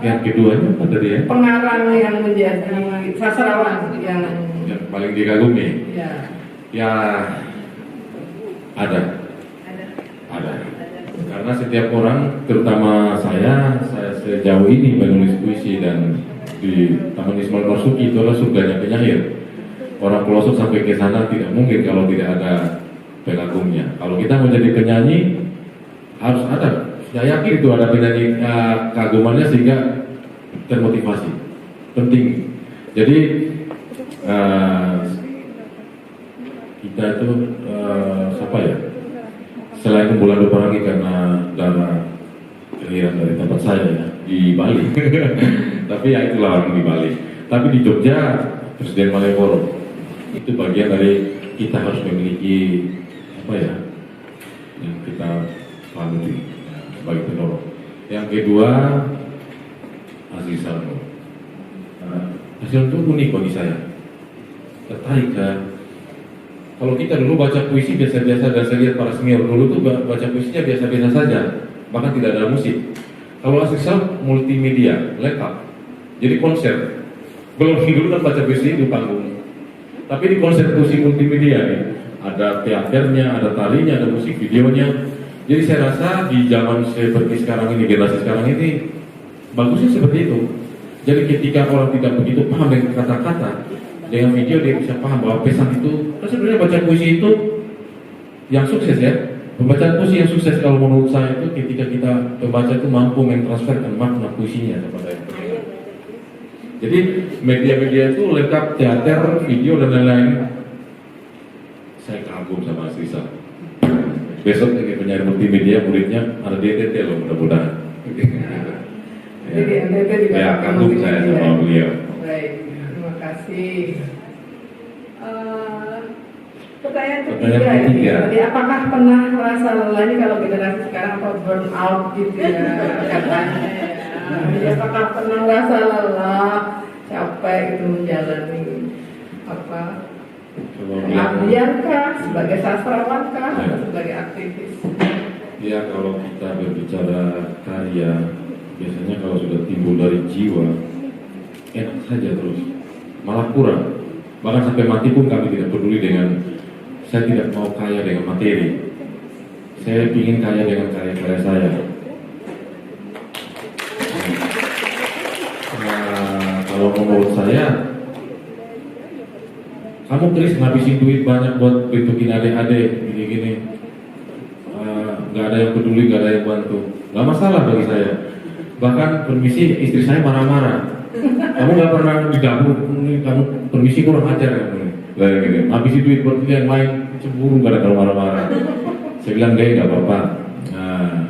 Yang keduanya apa tadi ya? Pengarang yang menjadi sastrawan yang paling dikagumi. ya. Ya ada. Karena setiap orang, terutama saya sejauh ini menulis puisi dan di Taman Ismail Marzuki itu adalah surganya penyair. Orang pelosok sampai ke sana tidak mungkin kalau tidak ada pengagumnya. Kalau kita mau jadi penyanyi harus ada. Saya yakin itu ada penyanyi kagumannya sehingga termotivasi. Penting. Jadi kita itu siapa ya? Selain bulan perangi karena darah kelahiran dari tempat saya ya, di Bali. Tapi ya itulah orang di Bali. Tapi di Jogja Presiden Malioboro itu bagian dari kita harus memiliki apa ya yang kita panuti sebagai penolong. Yang kedua Aziz Salmo. Aziz itu unik bagi saya. Tertarik kan? Kalau kita dulu baca puisi biasa-biasa dan saya lihat para senior dulu tuh baca puisinya biasa-biasa saja, bahkan tidak ada musik. Kalau Aziz Salmo multimedia lengkap, jadi konser. Belum dulu kan baca puisi di panggung, tapi di konser puisi multimedia nih, ada teaternya, ada tarinya, ada musik videonya. Jadi saya rasa di zaman seperti sekarang ini, generasi sekarang ini bagusnya seperti itu. Jadi ketika orang tidak begitu paham dengan kata-kata, dengan video dia bisa paham bahwa pesan itu, kan sebenarnya baca puisi itu yang sukses ya. Pembacaan puisi yang sukses kalau menurut saya itu ketika kita pembaca itu mampu mentransferkan makna puisinya kepada yang terdengar. Jadi media-media itu lengkap, teater, video dan lain-lain. Saya kagum sama Sisa. Besok ini penyanyi multimedia muridnya ada DTT loh mudah-mudahan. Jadi NTT juga ya kagum saya sama beliau. Baik. Terima kasih. Pertanyaan ketiga ini, jadi apakah pernah merasa lelah ini kalau generasi sekarang atau burn out gitu ya katanya? Jadi apakah pernah merasa lelah, capek itu menjalani apa? Pengabdian kah, sebagai sastrawan kah, atau sebagai aktivis? Ya kalau kita berbicara karya, biasanya kalau sudah timbul dari jiwa, enak saja terus, malah kurang. Bahkan sampai mati pun kami tidak peduli dengan, saya tidak mau kaya dengan materi. Saya ingin kaya dengan karya-karya saya. Nah, kalau menurut saya, kamu Chris ngabisin duit banyak buat bentukin adik-adik gini-gini, nggak ada yang peduli, nggak ada yang bantu, nggak masalah bagi saya. Bahkan permisi istri saya marah-marah. Kamu nggak pernah digabung, kamu permisi kurang ajar kamu. Gini, habisin duit buat yang lain, cemburu nggak ada kalau marah-marah. Saya bilang deh nggak apa-apa. Nah,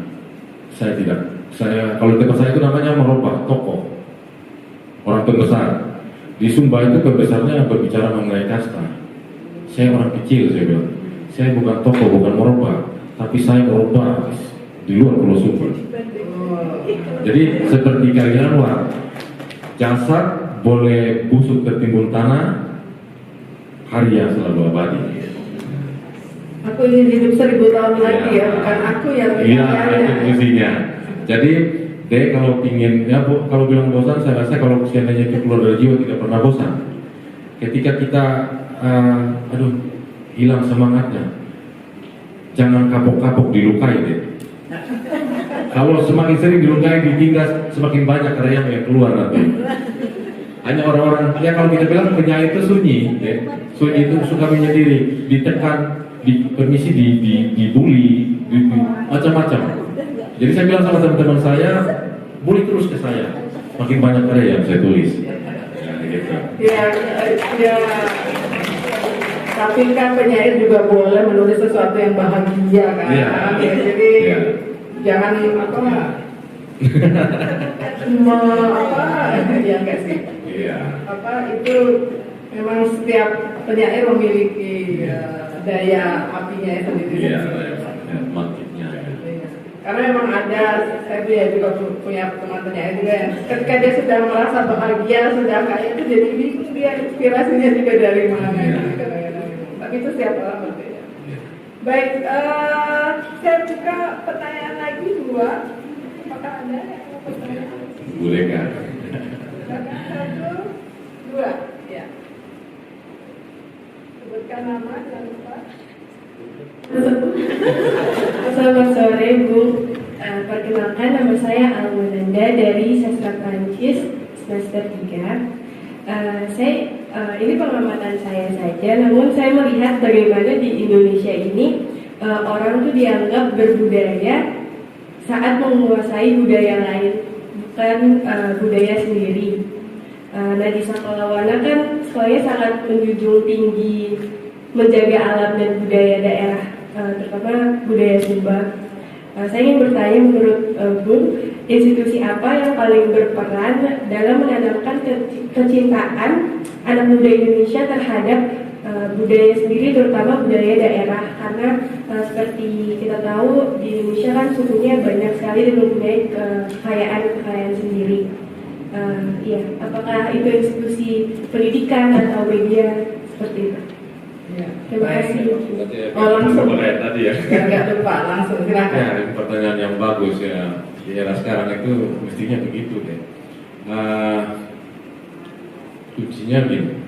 saya tidak. Saya kalau tempat saya itu namanya merubah tokoh orang terbesar. Di Sumba itu terbesarnya berbicara mengenai kasta. Saya orang kecil, saya bilang. Saya bukan tokoh, bukan merubah, tapi saya merubah di luar Pulau Sumba. Jadi seperti karya luar, jasad boleh busuk tertimbun tanah, karya selalu abadi. Aku ingin hidup 1000 tahun lagi ya, bukan aku yang iya, itu fungsinya. Jadi deh kalau ingin ya kalau bilang bosan, saya rasa kalau seandainya itu keluar dari jiwa tidak pernah bosan. Ketika kita hilang semangatnya, jangan kapok-kapok dilukai deh. Kalau semakin sering dilukai, ditinggal, semakin banyak karya yang keluar nanti. Hanya orang-orang, ya kalau kita bilang penyair itu sunyi, ya. Sunyi itu suka menyendiri, ditekan, permisi, dibully, macam-macam. Jadi saya bilang sama teman-teman saya, bully terus ke saya, makin banyak karya yang saya tulis. Ya, gitu. Ya. Tapi kan penyair juga boleh menulis sesuatu yang bahagia kan. Ya. Jadi jangan ya enggak sih. Iya. Itu memang setiap penyair memiliki daya apinya sendiri. Iya, motifnya. Karena memang ada, saya juga punya teman penyair juga yang ketika dia sudah merasa bahagia, sudah kaya itu jadi bingung dia inspirasinya juga dari mana. Tapi itu setiap orang berbeda. Baik, saya buka pertanyaan lagi 2. Apakah ada yang mau bertanya? Buleka. Satu, dua, ya. Sebutkan nama, jangan lupa. Selamat sore Bu. Perkenalkan nama saya Almananda dari Sastra Prancis semester 3. Ini pengamatan saya saja, namun saya melihat bagaimana di Indonesia ini orang tuh dianggap berbudaya saat menguasai budaya lain, bukan budaya sendiri. Nah di Sakalawana kan sekolahnya sangat menjunjung tinggi menjaga alam dan budaya daerah, terutama budaya Sumba. Saya ingin bertanya, menurut Bung, institusi apa yang paling berperan dalam menanamkan kecintaan anak muda Indonesia terhadap budaya sendiri, terutama budaya daerah? Karena seperti kita tahu di Indonesia kan sukunya banyak sekali dan mempunyai kekayaan sendiri. Iya, apakah itu institusi pendidikan atau media seperti itu? Ya, Terima kasih. langsung. Tadi ya. Nggak lupa, langsung silakan. Ya, ini pertanyaan yang bagus ya. Di era sekarang itu mestinya begitu deh. Kuncinya gini.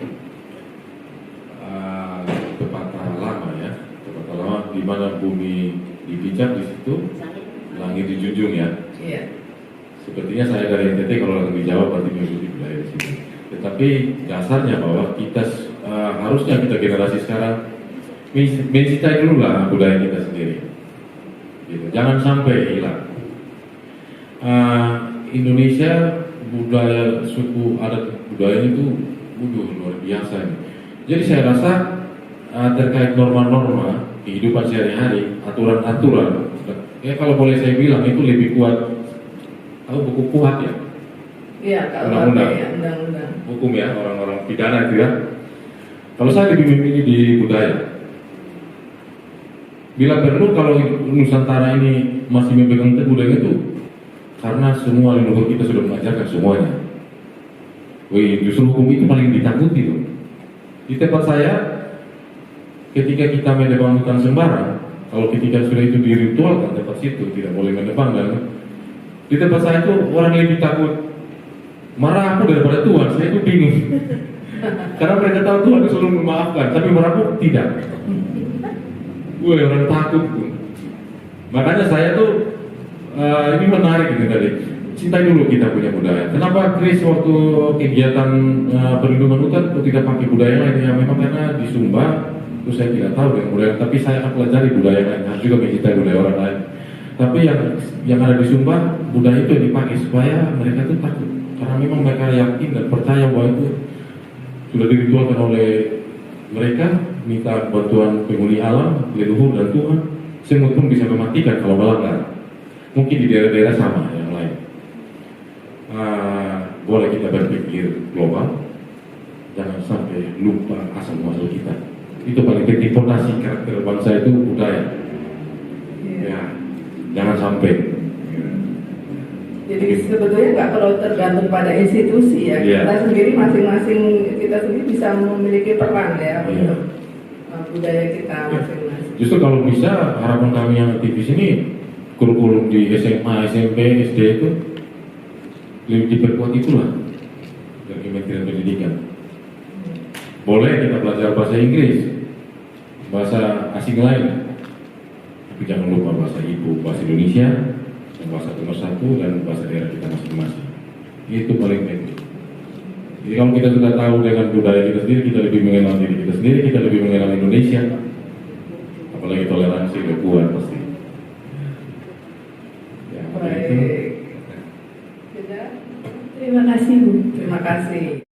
Pepatah lama ya. Pepatah lama di mana bumi dipijak, di situ langit dijunjung ya. Iya. Sepertinya saya dari NTT, kalau lagi di Jawa berarti mengikuti budaya di sini. Tetapi dasarnya bahwa kita harusnya kita generasi sekarang mencintai dulu lah budaya kita sendiri. Gitu. Jangan sampai hilang. Indonesia budaya suku adat budayanya itu luar biasa. Jadi saya rasa terkait norma-norma kehidupan sehari-hari, aturan-aturan, ya kalau boleh saya bilang itu lebih kuat. Tahu buku kuat ya? Iya, kalau undang-undang. Hukum ya, orang-orang pidana itu ya. Kalau saya lebih memilih di budaya. Bila perlu, kalau Nusantara ini masih memegang teguh budaya itu, karena semua leluhur kita sudah mengajarkan semuanya. Justru hukum itu paling ditakuti tuh. Di tempat saya, ketika kita menebang hutan sembarang, kalau ketika sudah itu diritualkan tempat situ tidak boleh menebang, dan di tempat saya itu orang lebih takut marah aku daripada Tuhan. Saya itu bingung. Karena mereka tahu Tuhan itu selalu memaafkan, tapi marah aku tidak. Orang takut. Makanya saya tuh ini menarik ini tadi. Cintai dulu kita punya budaya. Kenapa Chris waktu kegiatan perlindungan hutan itu tidak pakai budaya lain? Ya memang karena di Sumba itu saya tidak tahu dengan budaya, tapi saya akan pelajari budaya lain. Harus juga mencintai budaya orang lain. Tapi yang ada di Sumba, budaya itu yang dipakai supaya mereka itu takut. Karena memang mereka yakin dan percaya bahwa itu sudah diritualkan oleh mereka, minta bantuan penghuni alam, leluhur dan Tuhan. Semut pun bisa mematikan kalau melanggar. Mungkin di daerah-daerah sama yang lain. Boleh kita berpikir global, jangan sampai lupa asal muasal kita. Itu paling penting, fondasi karakter bangsa itu budaya. Ya, jangan sampai. Jadi sebetulnya nggak perlu tergantung pada institusi ya. Kita sendiri masing-masing, kita sendiri bisa memiliki peran ya untuk budaya kita masing-masing. Justru kalau bisa, harapan kami yang aktif di sini, kurikulum di SMA, SMP, SD itu lebih diperkuat itulah dari Kementerian Pendidikan. Boleh kita belajar bahasa Inggris, bahasa asing lain, tapi jangan lupa bahasa ibu, bahasa Indonesia, dan bahasa pemersatu dan bahasa daerah kita masing-masing. Itu paling penting. Jadi kalau kita sudah tahu dengan budaya kita sendiri, kita lebih mengenal diri kita sendiri, kita lebih mengenal Indonesia, apalagi toleransi lebih kuat pasti. Ya, itu. Terima kasih Bu. Terima kasih.